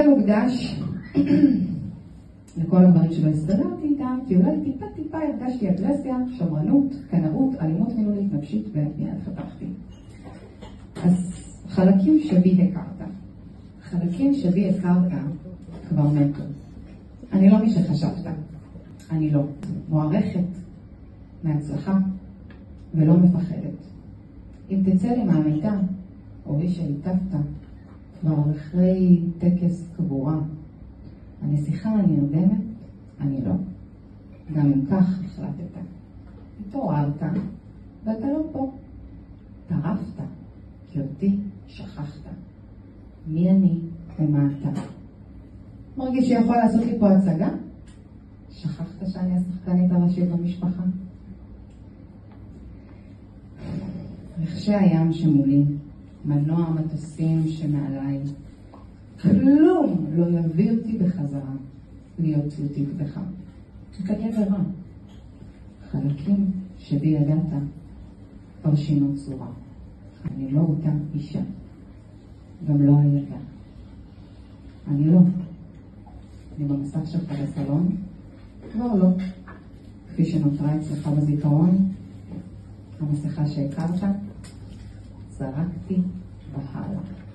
מוקדש לכל הדברים שלא הסתדרתי איתם, כי אולי טיפה הרגשתי אגרסיה, שמרנות, קנאות, אלימות מילולית, נפשית, ומיד פתחתי. אז חלקים שבי הכרת. חלקים שבי הכרת כבר מתו. אני לא מי שחשבת. אני לא. מוערכת מהצלחה ולא מפחדת. אם תצא לי מהמיטה, או מי שהיטפת, כבר אחרי טקס קבורה, הנסיכה הנרדמת, אני לא. גם אם כך החלטת. התעוררת, ואתה לא פה. טרפת, כי אותי שכחת. מי אני ומה אתה? מרגיש שיכול לעשות לי פה הצגה? שכחת שאני השחקנית הראשית במשפחה? רחשי הים שמולי, מנוע המטוסים שמעליי, כלום לא יביא אותי בחזרה להיות תלותית בך. תקדם ורע. חלקים שבי ידעת כבר שינו צורה. אני לא אותה אישה, גם לא הילדה. אני לא. אני במסך שלך בסלון, כבר לא. כפי שנותרה אצלך בזיכרון, המסכה שהכרת, זרקתי בהלאה.